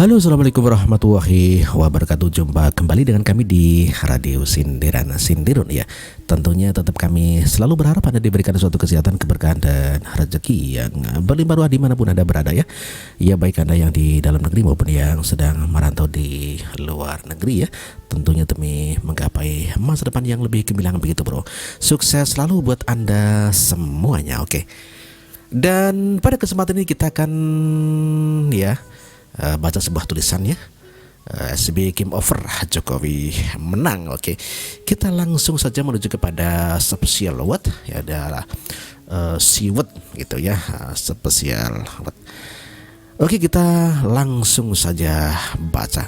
Halo, assalamualaikum warahmatullahi wabarakatuh. Jumpa kembali dengan kami di Radio Sindiran Sindirun ya. Tentunya tetap kami selalu berharap Anda diberikan suatu kesehatan, keberkahan dan rezeki yang berlimpah ruah dimanapun Anda berada ya. Ya, baik Anda yang di dalam negeri maupun yang sedang merantau di luar negeri ya. Tentunya demi menggapai masa depan yang lebih gemilang begitu bro. Sukses selalu buat Anda semuanya. Oke. Dan pada kesempatan ini kita akan baca sebuah tulisannya. SBY game over, Jokowi menang. Oke, kita langsung saja menuju kepada spesial what ya, adalah siwet gitu ya, spesial what. Oke, kita langsung saja baca.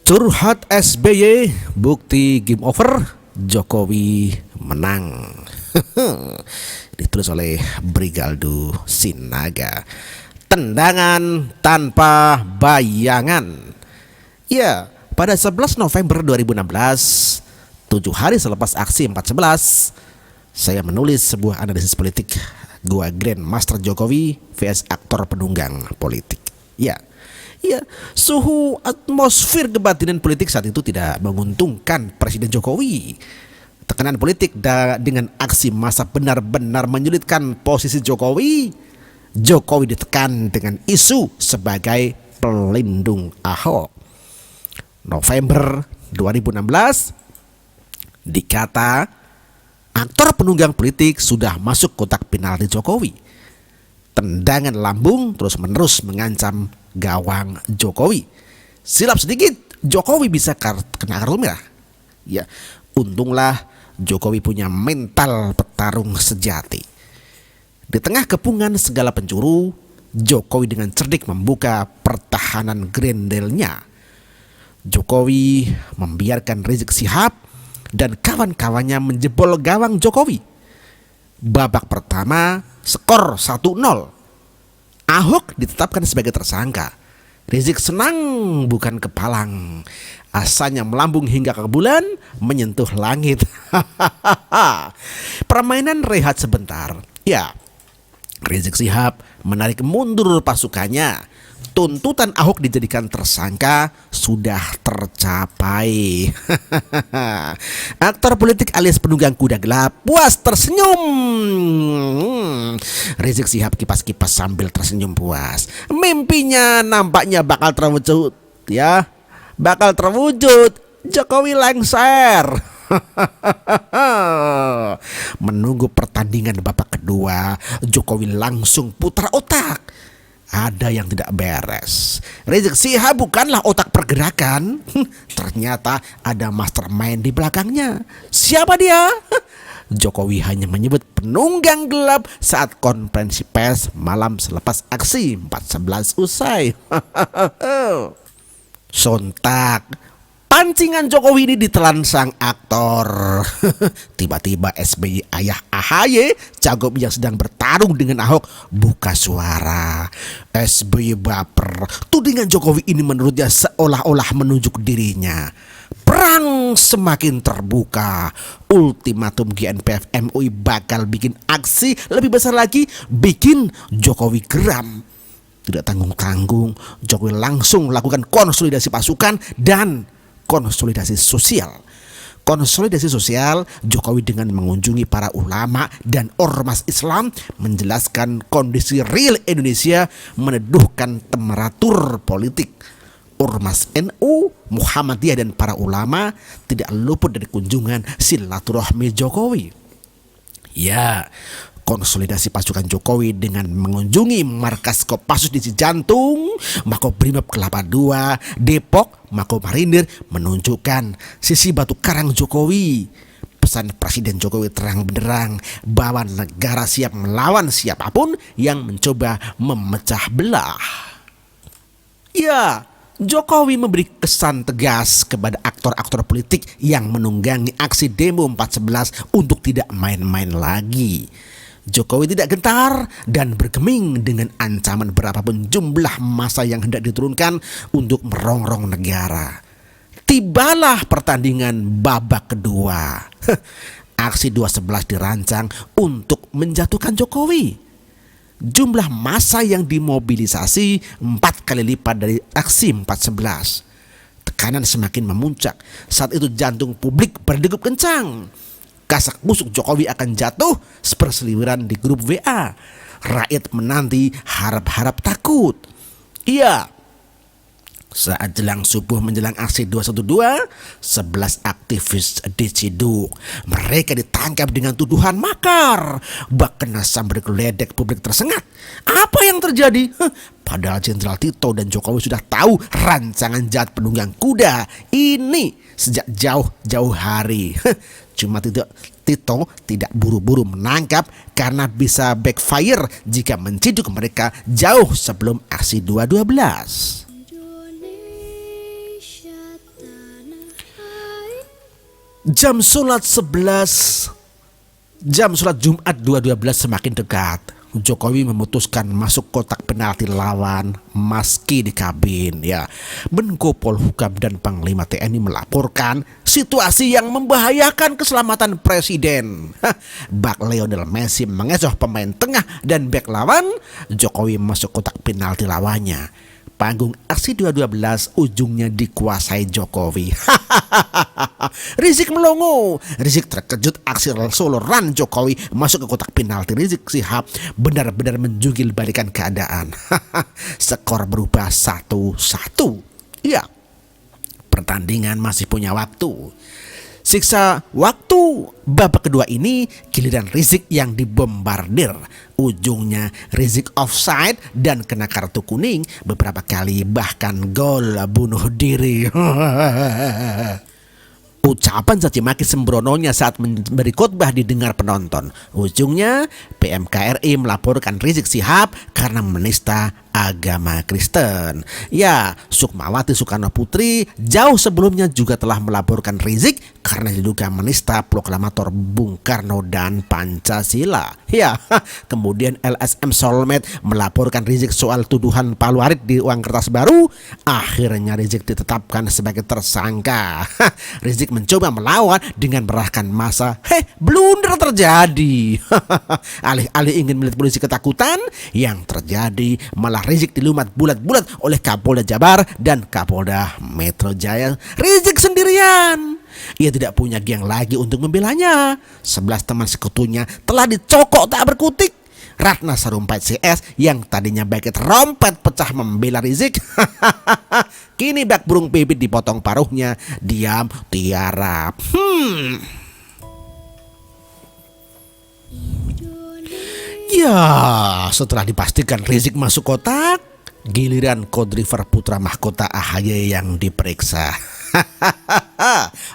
Curhat SBY, bukti game over, Jokowi menang. Ditulis oleh Brigaldo Sinaga. Tendangan tanpa bayangan. Ya, pada 11 November 2016, 7 hari selepas aksi 4.11, saya menulis sebuah analisis politik gua Grandmaster Jokowi vs aktor penunggang politik. Ya, suhu atmosfer kebatinan politik saat itu tidak menguntungkan Presiden Jokowi. Tekanan politik dengan aksi massa benar-benar menyulitkan posisi Jokowi. Jokowi ditekan dengan isu sebagai pelindung Ahok. November 2016 dikata aktor penunggang politik sudah masuk kotak penalti Jokowi. Tendangan lambung terus-menerus mengancam gawang Jokowi. Silap sedikit, Jokowi bisa kena kartu merah. Ya, untunglah Jokowi punya mental petarung sejati. Di tengah kepungan segala penjuru, Jokowi dengan cerdik membuka pertahanan grendelnya. Jokowi membiarkan Rizik Syihab dan kawan-kawannya menjebol gawang Jokowi. Babak pertama skor 1-0. Ahok ditetapkan sebagai tersangka. Rizik senang bukan kepalang. Asanya melambung hingga ke bulan, menyentuh langit. Permainan rehat sebentar. Ya, Rizik Syihab menarik mundur pasukannya. Tuntutan Ahok dijadikan tersangka sudah tercapai. Aktor politik alias penunggang kuda gelap puas tersenyum. Rizik Syihab kipas-kipas sambil tersenyum puas. Mimpinya nampaknya bakal terwujud ya. Bakal terwujud. Jokowi lengser. Menunggu pertandingan babak kedua, Jokowi langsung putar otak. Ada yang tidak beres. Rizik Syihab bukanlah otak pergerakan. Ternyata ada mastermind di belakangnya. Siapa dia? Jokowi hanya menyebut penunggang gelap saat konferensi pers malam selepas aksi 4.11 usai. Sontak pancingan Jokowi ini ditelan sang aktor. Tiba-tiba SBY ayah AHY, cagup yang sedang bertarung dengan Ahok, buka suara. SBY baper. Tudingan Jokowi ini menurutnya seolah-olah menunjuk dirinya. Perang semakin terbuka. Ultimatum GNPF MUI bakal bikin aksi lebih besar lagi, bikin Jokowi geram. Tidak tanggung-tanggung, Jokowi langsung lakukan konsolidasi pasukan dan konsolidasi sosial. Konsolidasi sosial, Jokowi dengan mengunjungi para ulama dan ormas Islam menjelaskan kondisi real Indonesia, meneduhkan temperatur politik. Ormas NU, Muhammadiyah dan para ulama tidak luput dari kunjungan silaturahmi Jokowi. Ya, konsolidasi pasukan Jokowi dengan mengunjungi markas Kopassus di Cijantung, Makobrimob Kelapa II, Depok, Makomarinir menunjukkan sisi batu karang Jokowi. Pesan Presiden Jokowi terang benderang bahwa negara siap melawan siapapun yang mencoba memecah belah. Ya, Jokowi memberi kesan tegas kepada aktor-aktor politik yang menunggangi aksi demo 4.11 untuk tidak main-main lagi. Jokowi tidak gentar dan bergeming dengan ancaman berapapun jumlah massa yang hendak diturunkan untuk merongrong negara. Tibalah pertandingan babak kedua. Aksi 211 dirancang untuk menjatuhkan Jokowi. Jumlah massa yang dimobilisasi 4 kali lipat dari aksi 411. Tekanan semakin memuncak. Saat itu jantung publik berdegup kencang. Kasak busuk Jokowi akan jatuh seperseliweran di grup WA. Rakyat menanti harap-harap takut. Iya, saat jelang subuh menjelang aksi 212, 11 aktivis diciduk. Mereka ditangkap dengan tuduhan makar. Bahkan sambil geledek publik tersengat. Apa yang terjadi? Padahal Jenderal Tito dan Jokowi sudah tahu rancangan jahat penunggang kuda ini sejak jauh-jauh hari. Cuma Tito tidak buru-buru menangkap karena bisa backfire jika menciduk mereka jauh sebelum aksi 212. Jam sholat Jumat 2.12 semakin dekat. Jokowi memutuskan masuk kotak penalti lawan meski di kabin. Ya, Menko Polhukam dan Panglima TNI melaporkan situasi yang membahayakan keselamatan presiden. Bak Lionel Messi mengecoh pemain tengah dan bek lawan. Jokowi masuk kotak penalti lawannya. Panggung aksi 212 ujungnya dikuasai Jokowi. Rizik melongo. Rizik terkejut aksi solo run Jokowi masuk ke kotak penalti. Rizik Sihab benar-benar menjungkil balikan keadaan. Skor berubah 1-1. Ya, pertandingan masih punya waktu. Siksa waktu babak kedua ini giliran Rizik yang dibombardir. Ujungnya Rizik offside dan kena kartu kuning beberapa kali, bahkan gol bunuh diri. Ucapan caci maki sembrononya saat memberi khotbah didengar penonton. Ujungnya PMKRI melaporkan Rizik Sihab karena menista agama Kristen. Ya, Sukmawati Soekarno Putri jauh sebelumnya juga telah melaporkan Rizik karena diduga menista proklamator Bung Karno dan Pancasila. Ya, kemudian LSM Solmed melaporkan Rizik soal tuduhan Palu Arit di uang kertas baru. Akhirnya Rizik ditetapkan sebagai tersangka. Rizik mencoba melawan dengan merahkan massa. Blunder terjadi. Alih-alih ingin melihat polisi ketakutan, yang terjadi malah Rizik dilumat bulat-bulat oleh Kapolda Jabar dan Kapolda Metro Jaya. Rizik sendirian. Ia tidak punya geng lagi untuk membelanya. 11 teman sekutunya telah dicokok tak berkutik. Ratna Sarumpait CS yang tadinya baget rompet pecah membela Rizik. Kini bak burung pipit dipotong paruhnya. Diam tiarap. Ya, setelah dipastikan Rizik masuk kotak, giliran co-driver putra mahkota AHY yang diperiksa.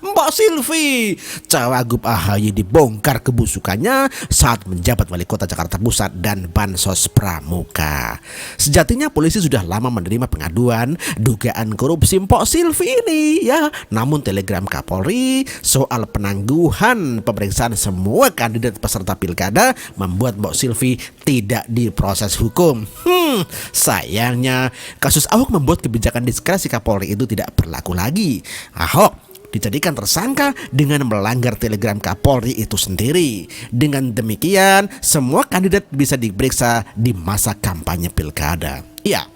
Mbak Silvi, cawagup AHY dibongkar kebusukannya saat menjabat wali kota Jakarta Pusat dan Bansos Pramuka. Sejatinya polisi sudah lama menerima pengaduan dugaan korupsi Mbak Silvi ini, ya. Namun telegram Kapolri soal penangguhan pemeriksaan semua kandidat peserta pilkada membuat Mbak Silvi tidak diproses hukum. Sayangnya kasus Ahok membuat kebijakan diskresi Kapolri itu tidak berlaku lagi. Ahok dijadikan tersangka dengan melanggar telegram Kapolri itu sendiri. Dengan demikian, semua kandidat bisa diperiksa di masa kampanye pilkada. Ya,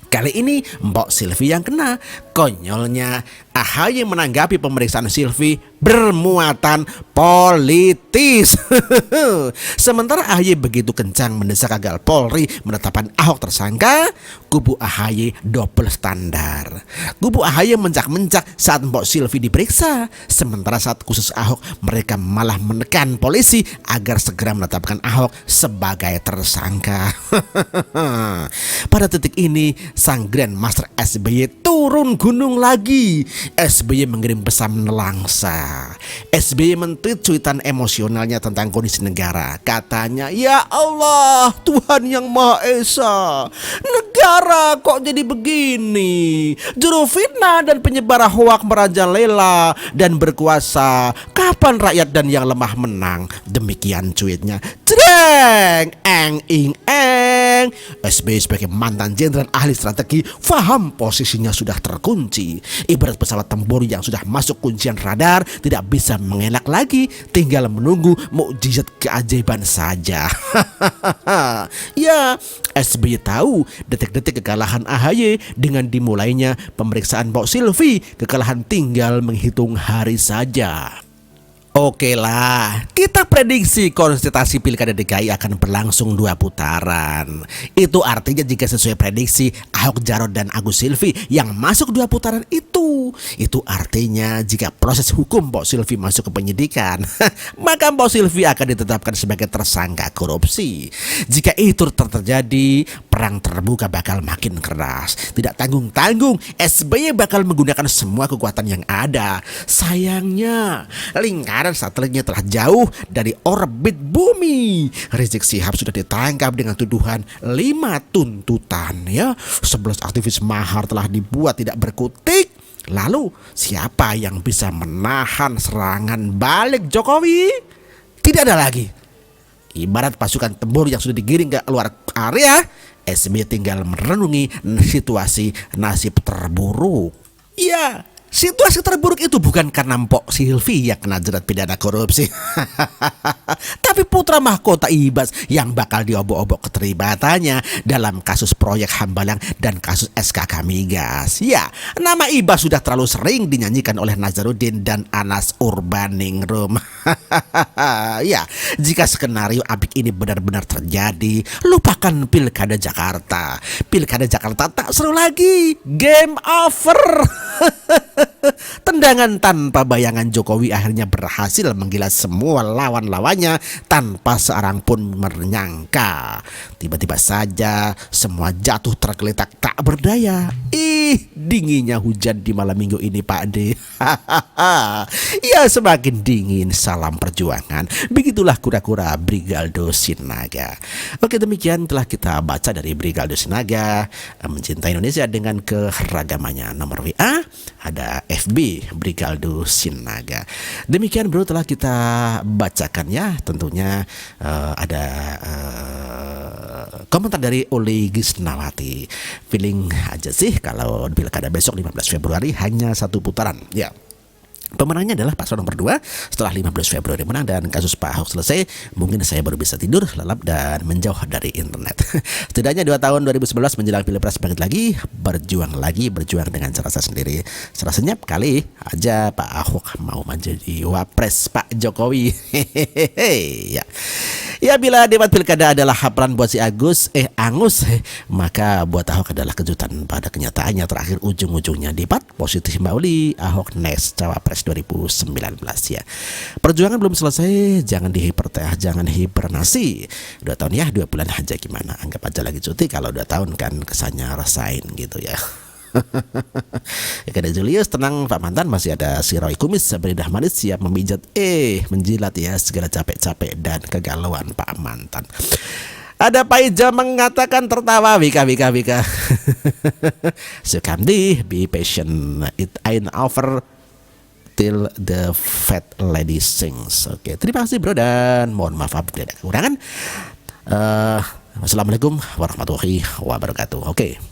kali ini Mbok Silvi yang kena. Konyolnya, AHY menanggapi pemeriksaan Silvi bermuatan politis. Sementara AHY begitu kencang mendesak agar Polri menetapkan Ahok tersangka, kubu AHY double standar. Kubu AHY mencak-mencak saat Mbok Silvi diperiksa, sementara saat khusus Ahok mereka malah menekan polisi agar segera menetapkan Ahok sebagai tersangka. Pada titik ini, sang Grandmaster SBY turun gunung lagi. SBY mengirim pesan nelangsa. SBY men-tweet cuitan emosionalnya tentang kondisi negara. Katanya, "Ya Allah, Tuhan yang Maha Esa, negara kok jadi begini? Juru fitnah dan penyebar hoak merajalela dan berkuasa. Kapan rakyat dan yang lemah menang?" Demikian cuitnya. Cedeng, eng ing eng. Sayang, SBY sebagai mantan jenderal ahli strategi paham posisinya sudah terkunci. Ibarat pesawat tempur yang sudah masuk kuncian radar, tidak bisa mengelak lagi, tinggal menunggu mukjizat keajaiban saja. Ya, SBY tahu detik-detik kekalahan AHY dengan dimulainya pemeriksaan Mbok Silvi, kekalahan tinggal menghitung hari saja. Oke lah, kita prediksi konsultasi Pilkada DKI akan berlangsung 2 putaran. Itu artinya jika sesuai prediksi Ahok Jarot dan Agus Silvi yang masuk 2 putaran itu artinya jika proses hukum Mbok Silvi masuk ke penyidikan, maka Mbok Silvi akan ditetapkan sebagai tersangka korupsi. Jika itu terjadi, perang terbuka bakal makin keras. Tidak tanggung-tanggung, SBY bakal menggunakan semua kekuatan yang ada. Sayangnya, lingkaran satelitnya telah jauh dari orbit bumi. Rizik Syihab sudah ditangkap dengan tuduhan 5 tuntutan ya. 11 aktivis mahar telah dibuat tidak berkutik. Lalu siapa yang bisa menahan serangan balik Jokowi? Tidak ada lagi. Ibarat pasukan tempur yang sudah digiring ke luar area, SBY tinggal merenungi situasi nasib terburuk. Ya, situasi terburuk itu bukan karena Mbok Silvi yang kena jerat pidana korupsi, tapi putra mahkota Ibas yang bakal diobok-obok keterlibatannya dalam kasus proyek Hambalang dan kasus SKK Migas. Ya, nama Ibas sudah terlalu sering dinyanyikan oleh Nazarudin dan Anas Urbaningrum. Ya, jika skenario apik ini benar-benar terjadi, lupakan Pilkada Jakarta. Pilkada Jakarta tak seru lagi. Game over. Tendangan tanpa bayangan Jokowi akhirnya berhasil menggilas semua lawan-lawannya tanpa seorang pun menyangka. Tiba-tiba saja semua jatuh tergeletak tak berdaya. Dinginnya hujan di malam minggu ini Pak D. Ya, semakin dingin, salam perjuangan. Begitulah kura-kura Brigaldo Sinaga. Oke, demikian telah kita baca dari Brigaldo Sinaga, mencintai Indonesia dengan keragamannya. Nomor WA ada FB Brigaldo Sinaga. Demikian bro telah kita bacakan ya. Tentunya ada komentar dari Oli Gisnawati. Feeling aja sih kalau pilkada besok 15 Februari hanya 1 putaran. Ya, pemenangnya adalah paslon nomor 2 setelah 15 Februari menang dan kasus Pak Ahok selesai. Mungkin saya baru bisa tidur, lelap dan menjauh dari internet. Setidaknya 2 tahun 2011 menjelang Pilpres bangkit lagi, berjuang dengan cara saya sendiri. Serasa senyap kali aja Pak Ahok mau menjadi wapres Pak Jokowi. Ya. Ya, bila debat pilkada adalah hafalan buat si Angus, maka buat Ahok adalah kejutan pada kenyataannya. Terakhir ujung-ujungnya debat positif Mbak Uli, Ahok next cawapres 2019 ya. Perjuangan belum selesai, jangan hibernasi. 2 tahun ya, 2 bulan aja gimana. Anggap aja lagi cuti, kalau 2 tahun kan kesannya rasain gitu ya. Ada Julius, tenang Pak Mantan, masih ada si Roy Kumis beridah manis siap memijat menjilat ya segala capek-capek dan kegalauan Pak Mantan. Ada Pak Ija mengatakan tertawa Wika. Sukamdi, be patient, it ain't over till the fat lady sings. Oke, terima kasih bro dan mohon maaf apabila ada kekurangan. Wassalamualaikum warahmatullahi wabarakatuh. Oke.